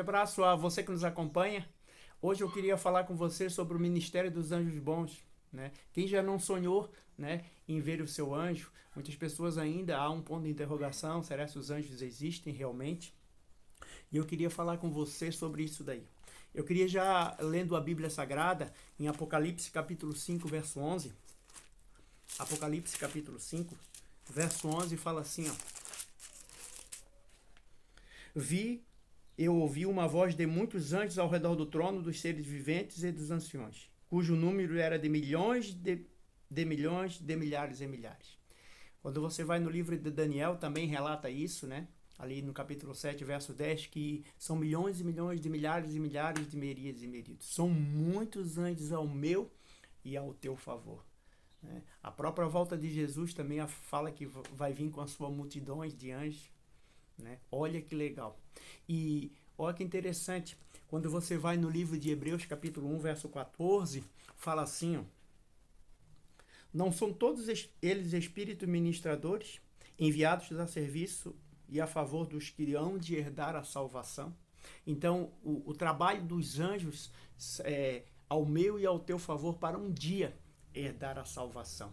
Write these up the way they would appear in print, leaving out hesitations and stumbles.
abraço a você que nos acompanha. Hoje eu queria falar com você sobre o ministério dos anjos bons, né? Quem já não sonhou, né, em ver o seu anjo? Muitas pessoas ainda há um ponto de interrogação, será que os anjos existem realmente? E eu queria falar com você sobre isso daí. Eu queria já lendo a Bíblia Sagrada em Apocalipse capítulo 5, verso 11. Apocalipse capítulo 5, verso 11 fala assim, ó: Eu ouvi uma voz de muitos anjos ao redor do trono, dos seres viventes e dos anciões, cujo número era de milhões, de milhões, de milhares e milhares. Quando você vai no livro de Daniel, também relata isso, né? Ali no capítulo 7, verso 10, que são milhões e milhões de milhares e milhares de merias e meridos. São muitos anjos ao meu e ao teu favor. Né? A própria volta de Jesus também fala que vai vir com a sua multidões de anjos. Né? Olha que legal. E olha que interessante, quando você vai no livro de Hebreus, capítulo 1, verso 14, fala assim, ó: Não são todos eles espíritos ministradores, enviados a serviço e a favor dos que hão de herdar a salvação? Então, o trabalho dos anjos é ao meu e ao teu favor para um dia herdar a salvação.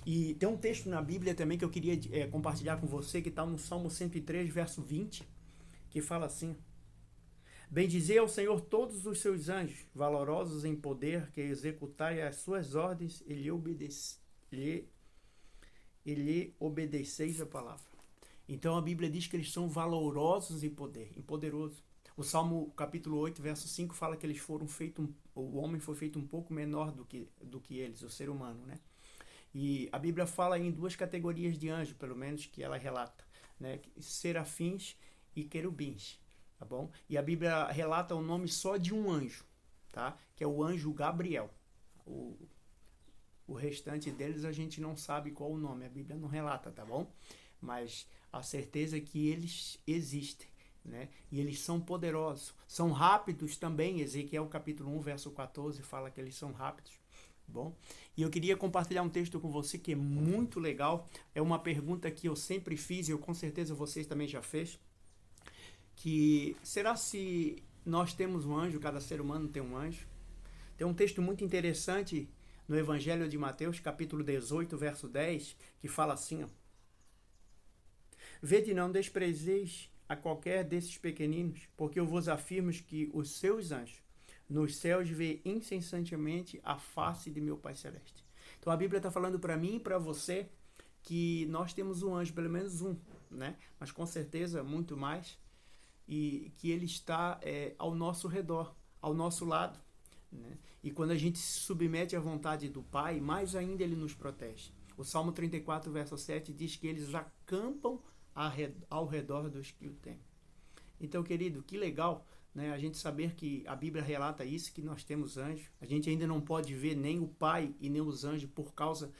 E tem um texto na Bíblia também que eu queria compartilhar com você, que está no Salmo 103, verso 20, que fala assim: Bendizei ao Senhor todos os seus anjos, valorosos em poder, que executai as suas ordens e lhe obedeceis a palavra. Então a Bíblia diz que eles são valorosos em poder, em poderoso. O Salmo capítulo 8, verso 5 fala que eles foram feitos, o homem foi feito um pouco menor do que eles, o ser humano, né? E a Bíblia fala em duas categorias de anjos, pelo menos que ela relata, né? Serafins e querubins, tá bom? E a Bíblia relata o nome só de um anjo, tá? Que é o anjo Gabriel. O restante deles a gente não sabe qual o nome, a Bíblia não relata, tá bom? Mas a certeza é que eles existem, né? E eles são poderosos, são rápidos também. Ezequiel capítulo 1, verso 14 fala que eles são rápidos. Bom, e eu queria compartilhar um texto com você que é muito legal. É uma pergunta que eu sempre fiz e eu com certeza vocês também já fez, que será se nós temos um anjo, cada ser humano tem um anjo? Tem um texto muito interessante no Evangelho de Mateus, capítulo 18, verso 10, que fala assim, ó: Vede, não desprezeis a qualquer desses pequeninos, porque eu vos afirmo que os seus anjos nos céus vê incessantemente a face de meu Pai Celeste. Então a Bíblia está falando para mim e para você que nós temos um anjo, pelo menos um, né? Mas com certeza muito mais, e que ele está ao nosso redor, ao nosso lado, né? E quando a gente se submete à vontade do Pai, mais ainda ele nos protege. O Salmo 34, verso 7 diz que eles acampam ao redor dos que o temem. Então, querido, que legal, né, a gente saber que a Bíblia relata isso, que nós temos anjos. A gente ainda não pode ver nem o Pai e nem os anjos por causa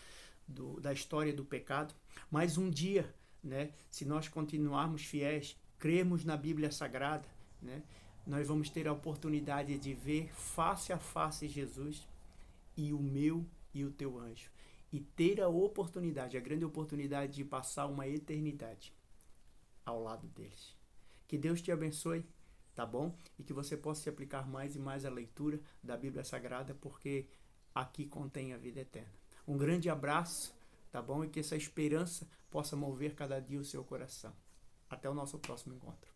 da história do pecado. Mas um dia, né, se nós continuarmos fiéis, crermos na Bíblia Sagrada, né, nós vamos ter a oportunidade de ver face a face Jesus e o meu e o teu anjo. E ter a oportunidade, a grande oportunidade de passar uma eternidade ao lado deles. Que Deus te abençoe, tá bom? E que você possa se aplicar mais e mais à leitura da Bíblia Sagrada, porque aqui contém a vida eterna. Um grande abraço, tá bom? E que essa esperança possa mover cada dia o seu coração. Até o nosso próximo encontro.